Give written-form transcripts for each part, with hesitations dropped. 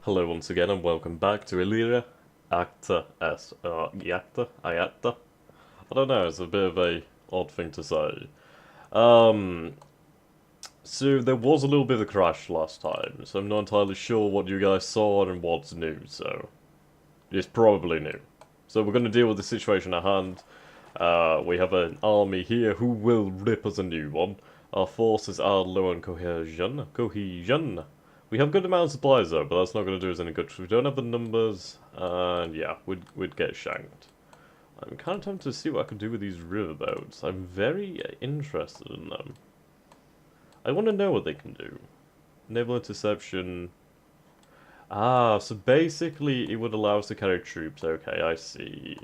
Hello once again and welcome back to Alea Jacta Est. Jacta? Ayacta? I don't know, it's a bit of a odd thing to say. Um, so there was a little bit of a crash last time, so I'm not entirely sure what you guys saw and what's new, so it's probably new. So we're going to deal with the situation at hand. We have an army here who will rip us a new one. Our forces are low on cohesion. We have good amount of supplies though, but that's not going to do us any good because we don't have the numbers, and yeah, we'd get shanked. I'm kind of tempted to see what I could do with these riverboats. I'm very interested in them. I want to know what they can do. Naval interception. Ah, so basically it would allow us to carry troops. Okay, I see.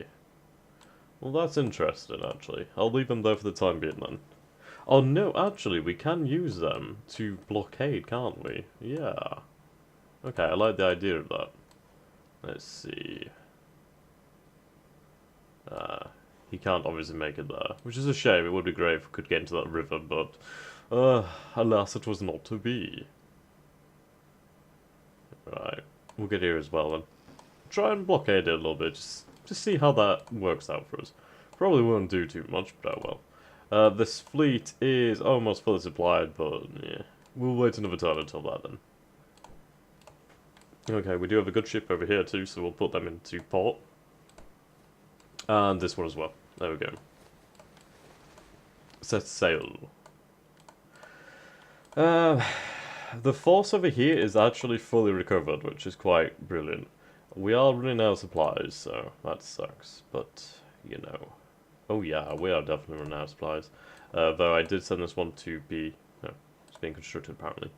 Well, that's interesting, actually. I'll leave them there for the time being, then. Oh, no, actually, we can use them to blockade, can't we? Yeah. Okay, I like the idea of that. Let's see. He can't obviously make it there, which is a shame. It would be great if we could get into that river, but... alas, it was not to be. Right, we'll get here as well, then. Try and blockade it a little bit, just to see how that works out for us. Probably won't do too much, but oh well. This fleet is almost fully supplied, but yeah, we'll wait another turn until that then. Okay, we do have a good ship over here too, so we'll put them into port. And this one as well. There we go. Set sail. The force over here is actually fully recovered, which is quite brilliant. We are running out of supplies, so that sucks, but, you know. Oh yeah, we are definitely running out of supplies. Though I did send this one to be... No, it's being constructed apparently.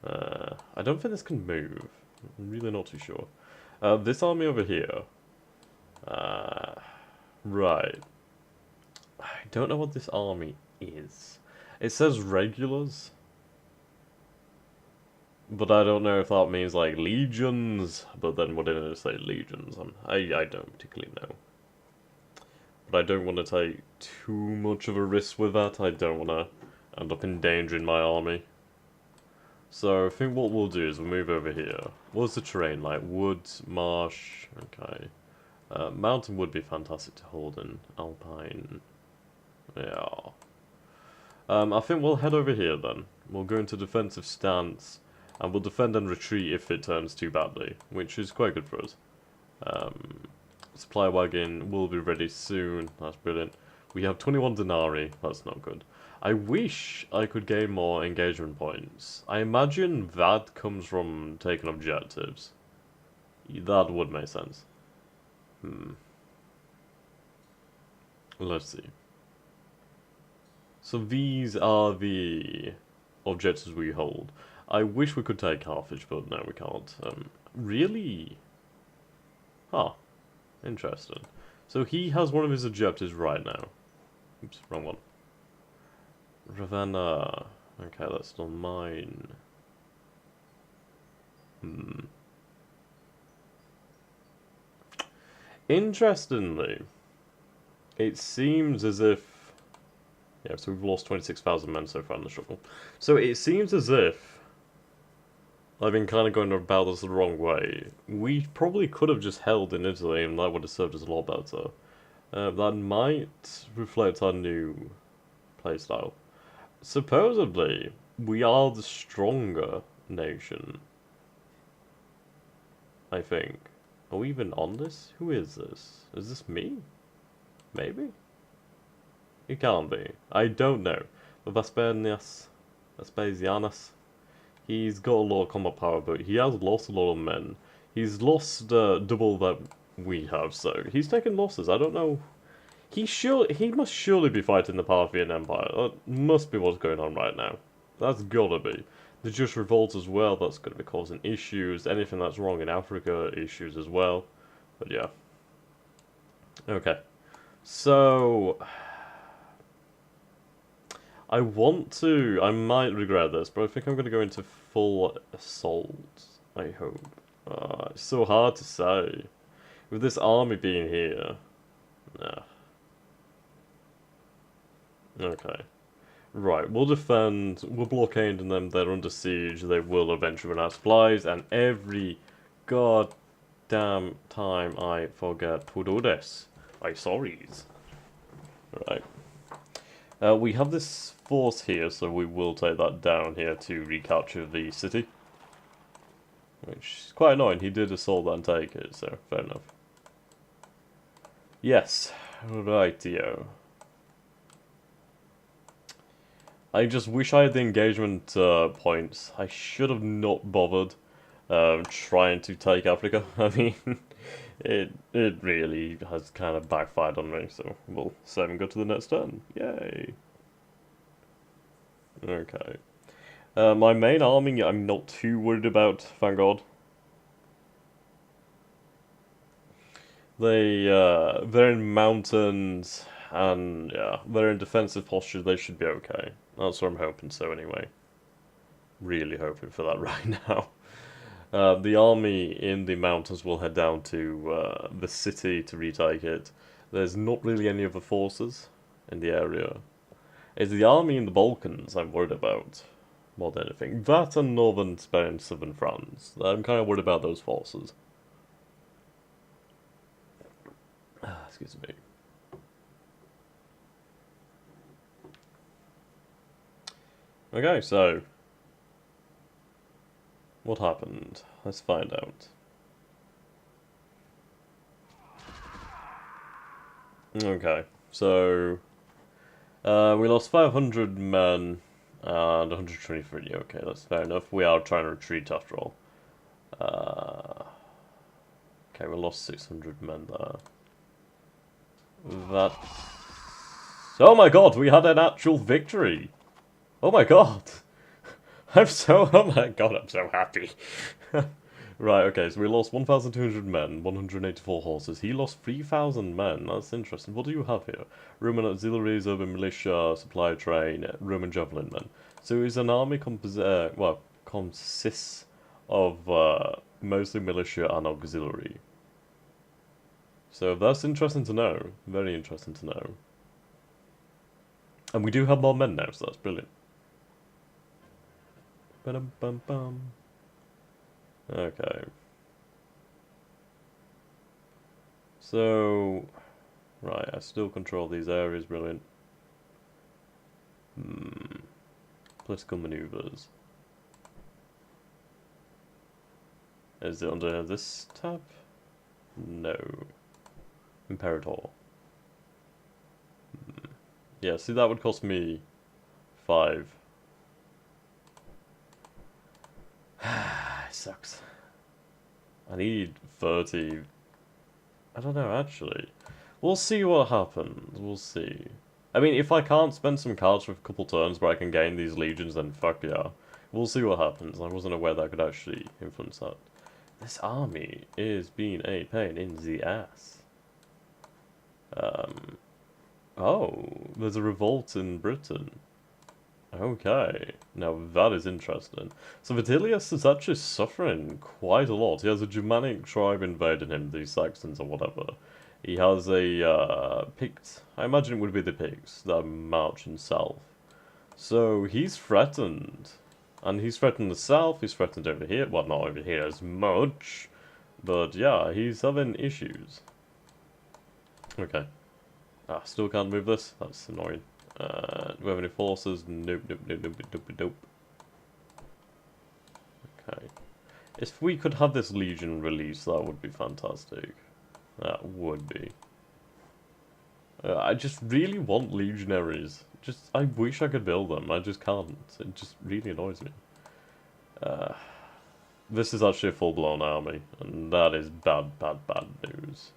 I don't think this can move. I'm really not too sure. This army over here. Right. I don't know what this army is. It says regulars. But I don't know if that means like legions. But then what did it say legions? I don't particularly know. But I don't want to take too much of a risk with that. I don't want to end up endangering my army. So I think what we'll do is we'll move over here. What's the terrain like? Woods, marsh, okay. Mountain would be fantastic to hold in. Alpine, yeah. I think we'll head over here then. We'll go into defensive stance, and we'll defend and retreat if it turns too badly, which is quite good for us. Supply wagon will be ready soon. That's brilliant. We have 21 denarii. That's not good. I wish I could gain more engagement points. I imagine that comes from taking objectives. That would make sense. Let's see. So these are the objectives we hold. I wish we could take Carthage, but no, we can't. Really? Huh. Interesting. So he has one of his objectives right now. Oops, wrong one. Ravenna. Okay, that's still mine. Interestingly, it seems as if... Yeah, so we've lost 26,000 men so far in the struggle. So it seems as if I've been kind of going about this the wrong way. We probably could have just held in Italy and that would have served us a lot better. That might reflect our new playstyle. Supposedly, we are the stronger nation. I think. Are we even on this? Who is this? Is this me? Maybe? It can't be. I don't know. But Vespasianus, he's got a lot of combat power, but he has lost a lot of men. He's lost double that we have, so he's taken losses. I don't know. He must surely be fighting the Parthian Empire. That must be what's going on right now. That's gotta be. The Just Revolt as well, that's gonna be causing issues. Anything that's wrong in Africa, issues as well. But yeah. Okay. So... I might regret this, but I think I'm going to go into full assault, I hope. It's so hard to say. With this army being here. Nah. Okay. Right, we'll defend, we'll blockade them, they're under siege, they will eventually run out of supplies, and every god damn time I forget to do this. I sorries. Right. We have this force here, so we will take that down here to recapture the city. Which is quite annoying. He did assault and take it, so fair enough. Yes. Rightio. I just wish I had the engagement points. I should have not bothered trying to take Africa. I mean, it really has kind of backfired on me, so we'll save and go to the next turn. Yay! Okay. My main army I'm not too worried about, thank God. They're in mountains, and yeah, they're in defensive posture, they should be okay. That's what I'm hoping so anyway. Really hoping for that right now. The army in the mountains will head down to the city to retake it. There's not really any other forces in the area. It's the army in the Balkans I'm worried about, more than anything. That and northern Spain, southern France. I'm kind of worried about those forces. Excuse me. Okay, so what happened? Let's find out. Okay, so we lost 500 men and 123. Okay, that's fair enough. We are trying to retreat after all. Okay, we lost 600 men there. That. Oh my god, we had an actual victory! Oh my god! Oh my god, I'm so happy! Right, okay, so we lost 1,200 men, 184 horses. He lost 3,000 men, that's interesting. What do you have here? Roman auxiliaries, urban militia, supply train, Roman javelin men. So his an army consists of mostly militia and auxiliary. So that's interesting to know. Very interesting to know. And we do have more men now, so that's brilliant. Ba-dum-bum-bum. Okay. So, right, I still control these areas, brilliant. Political maneuvers. Is it under this tab? No. Imperator. Yeah, see, that would cost me 5. It sucks. I need 30. I don't know, actually. We'll see what happens. We'll see. I mean, if I can't spend some cards for a couple turns where I can gain these legions, then fuck yeah. We'll see what happens. I wasn't aware that I could actually influence that. This army is being a pain in the ass. Oh, there's a revolt in Britain. Okay, now that is interesting. So Vitilius is actually suffering quite a lot. He has a Germanic tribe invading him, the Saxons or whatever. He has a Pict. I imagine it would be the Picts that are marching south. So he's threatened. And he's threatened the south, he's threatened over here. Well, not over here as much. But yeah, he's having issues. Okay. Ah, still can't move this? That's annoying. Do we have any forces? Nope, nope, nope, nope, nope, nope. Okay. If we could have this Legion released, that would be fantastic. That would be. I just really want Legionaries. I wish I could build them. I just can't. It just really annoys me. This is actually a full-blown army, and that is bad, bad, bad news.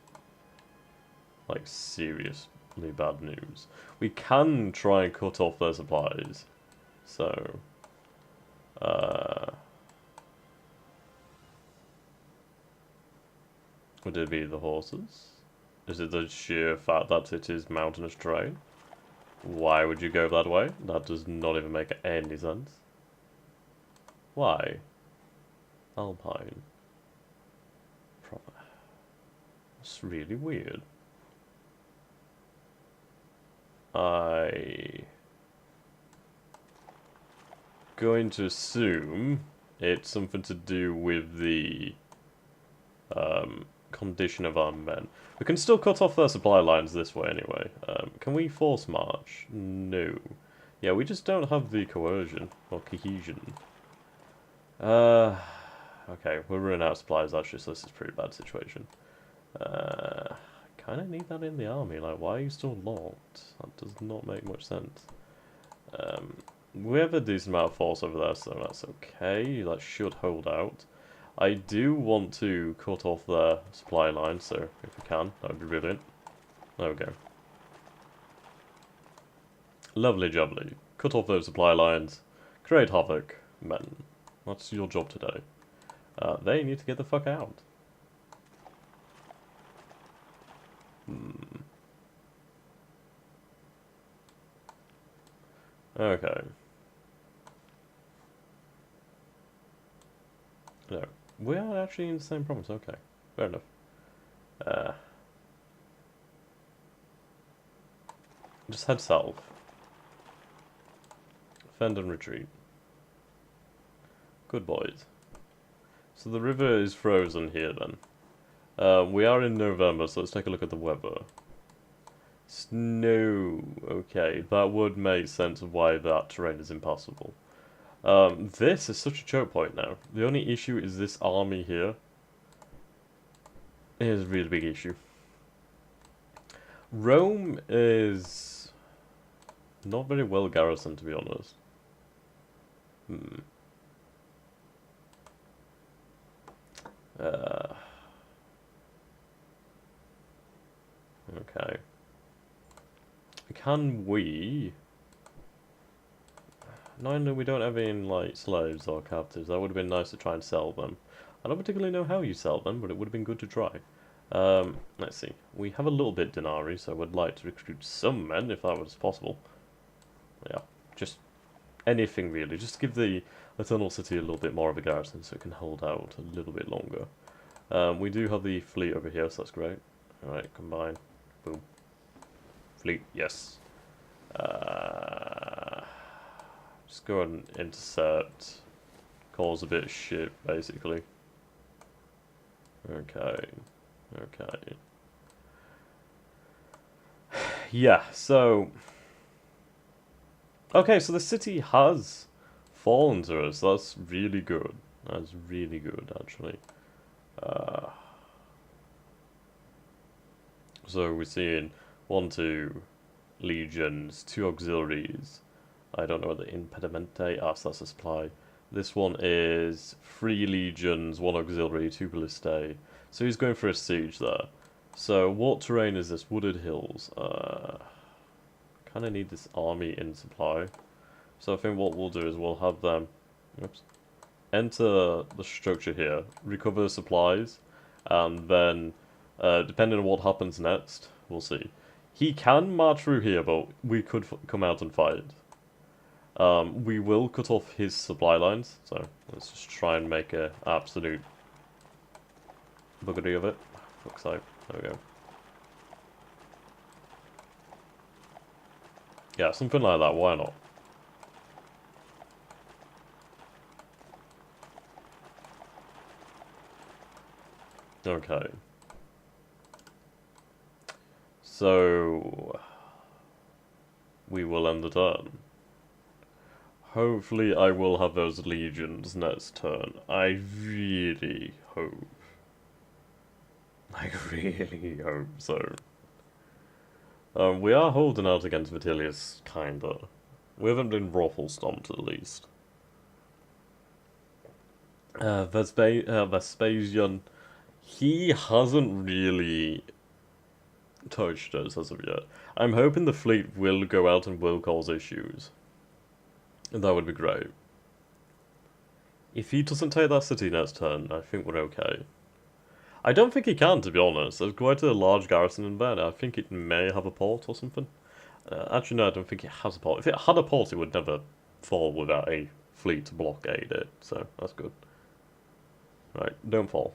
Like, seriously bad news. We can try and cut off their supplies. So, would it be the horses? Is it the sheer fact that it is mountainous terrain? Why would you go that way? That does not even make any sense. Why? Alpine. It's really weird. Going to assume it's something to do with the condition of our men. We can still cut off their supply lines this way anyway. Can we force march? No. Yeah, we just don't have the coercion or cohesion. Okay, we're running out of supplies actually, so this is a pretty bad situation. Kind of need that in the army. Like, why are you still locked? That does not make much sense. We have a decent amount of force over there, so that's okay. That should hold out. I do want to cut off their supply line, so if we can, that would be brilliant. There we go. Lovely jubbly. Cut off those supply lines. Create havoc, men. That's your job today. They need to get the fuck out. Okay. No. We are actually in the same province, okay. Fair enough. Just head south. Fend and retreat. Good boys. So the river is frozen here then. We are in November, so let's take a look at the weather. Snow. Okay, that would make sense of why that terrain is impassable. This is such a choke point now. The only issue is this army here. It is a really big issue. Rome is not very well garrisoned, to be honest. Okay. Can we... Knowing that we don't have any, like, slaves or captives, that would have been nice to try and sell them. I don't particularly know how you sell them, but it would have been good to try. Let's see. We have a little bit denarii, so I would like to recruit some men, if that was possible. Yeah, just anything really. Just to give the Eternal City a little bit more of a garrison, so it can hold out a little bit longer. We do have the fleet over here, so that's great. Alright, combine. Boom. Fleet, yes. Just go and intercept. Cause a bit of shit, basically. Okay. Okay. Yeah, so... Okay, so the city has fallen to us. That's really good. That's really good, actually. So we're seeing 1, 2 legions, 2 auxiliaries. I don't know what the impedimenta. So that's a supply. This one is 3 legions, 1 auxiliary, 2 ballistae. So he's going for a siege there. So what terrain is this? Wooded hills. Kind of need this army in supply. So I think what we'll do is we'll have them enter the structure here, recover supplies, and then depending on what happens next, we'll see. He can march through here, but we could come out and fight. We will cut off his supply lines, so let's just try and make an absolute buggery of it. Fuck's sake. There we go. Yeah, something like that, why not? Okay. So... we will end the turn. Hopefully I will have those legions next turn. I really hope. I really hope so. We are holding out against Vitellius, kinda. We haven't been ruffle stomped at least. Vespasian, he hasn't really touched us as of yet. I'm hoping the fleet will go out and will cause issues. That would be great. If he doesn't take that city next turn, I think we're okay. I don't think he can, to be honest. There's quite a large garrison in there. I think it may have a port or something. Actually, no, I don't think it has a port. If it had a port, it would never fall without a fleet to blockade it. So, that's good. Right, don't fall.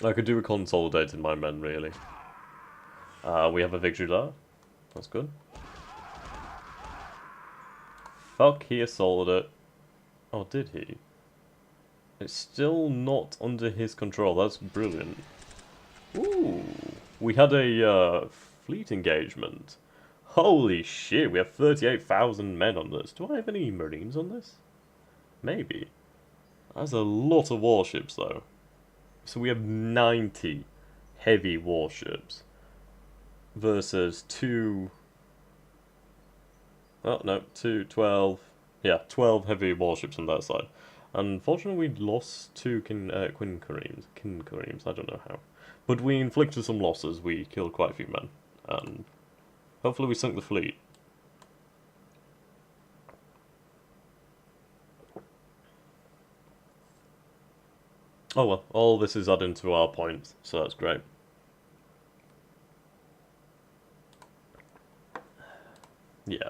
I could do a consolidating my men, really. We have a victory there. That's good. Fuck, he assaulted it. Oh, did he? It's still not under his control. That's brilliant. Ooh, we had a fleet engagement. Holy shit, we have 38,000 men on this. Do I have any marines on this? Maybe. That's a lot of warships, though. So we have 90 heavy warships versus two... Oh, no, 12... Yeah, 12 heavy warships on that side. Unfortunately, we lost two Quinqueremes, I don't know how. But we inflicted some losses, we killed quite a few men. And hopefully we sunk the fleet. Oh well, all this is adding to our points, so that's great. Yeah.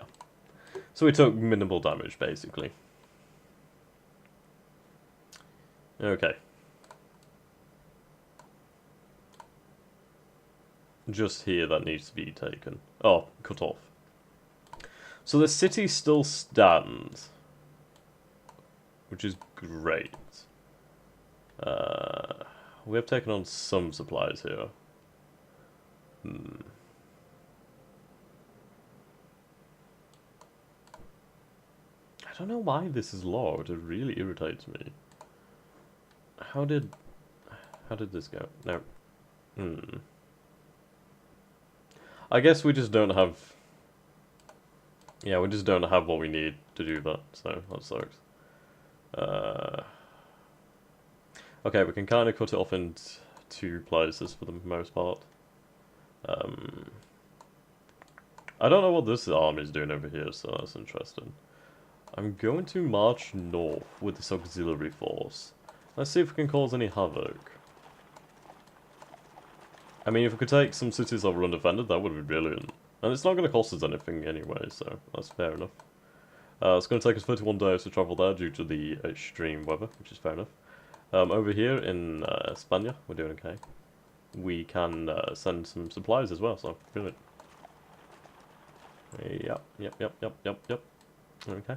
So we took minimal damage, basically. Okay. Just here that needs to be taken. Oh, cut off. So the city still stands, which is great. We have taken on some supplies here. I don't know why this is logged. It really irritates me. How did this go? No. I guess we just don't have... Yeah, we just don't have what we need to do that, so that sucks. Okay, we can kind of cut it off into two places for the most part. I don't know what this army is doing over here, so that's interesting. I'm going to march north with this auxiliary force. Let's see if we can cause any havoc. I mean, if we could take some cities that were undefended, that would be brilliant. And it's not going to cost us anything anyway, so that's fair enough. It's going to take us 31 days to travel there due to the extreme weather, which is fair enough. Over here in Spania, we're doing okay. We can send some supplies as well, so brilliant. Yep. Okay.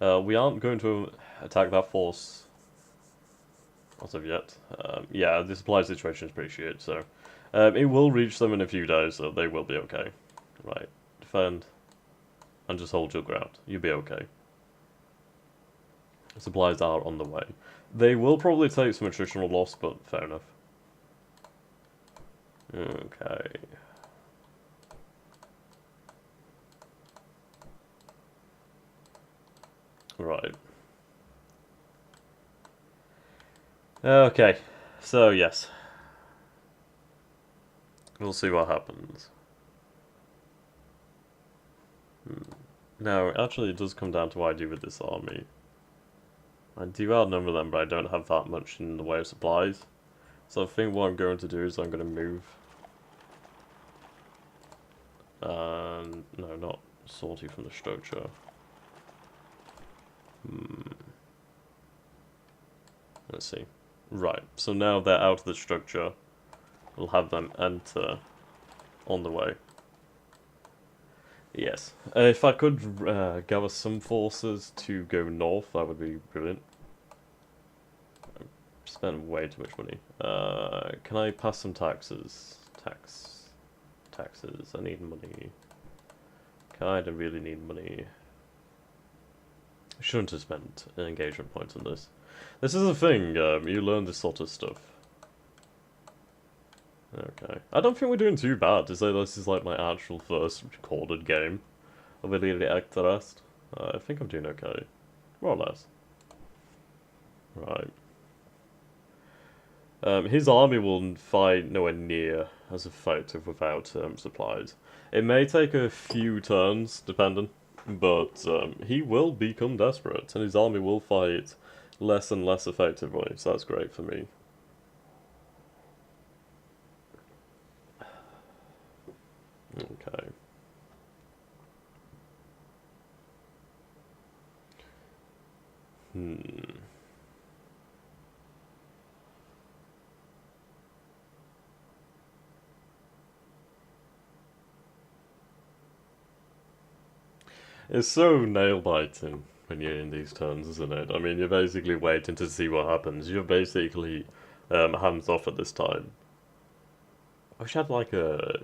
We aren't going to attack that force as of yet. Yeah, the supply situation is pretty shit, so... it will reach them in a few days, so they will be okay. Right, defend. And just hold your ground. You'll be okay. Supplies are on the way. They will probably take some attritional loss, but fair enough. Okay. Right. Okay. So, yes. We'll see what happens. Now, actually, it does come down to what I do with this army. I do outnumber them, but I don't have that much in the way of supplies. So I think what I'm going to do is I'm going to move. No, not sortie from the structure. Let's see. Right, so now they're out of the structure. We'll have them enter on the way. Yes. If I could gather some forces to go north, that would be brilliant. I've spent way too much money. Can I pass some taxes? Taxes. I need money. Kinda really need money. Shouldn't have spent an engagement point on this. This is the thing, you learn this sort of stuff. Okay. I don't think we're doing too bad to say this is like my actual first recorded game of Alea Jacta Est. I think I'm doing okay. More or less. Right. His army will fight nowhere near as effective without supplies. It may take a few turns, depending, but he will become desperate, and his army will fight less and less effectively, so that's great for me. Okay. It's so nail-biting when you're in these turns, isn't it? I mean, you're basically waiting to see what happens. You're basically hands off at this time. I wish I had like a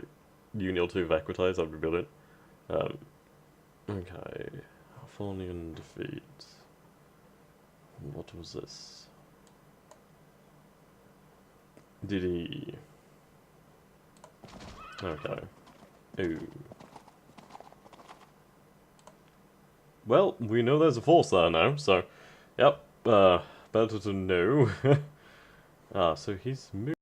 uni or two of Equities, that'd be brilliant. Um, okay. Fallen defeat. What was this? Did he... Okay. Ooh. Well, we know there's a force there now, so... Yep, better to know. Ah, so he's moved.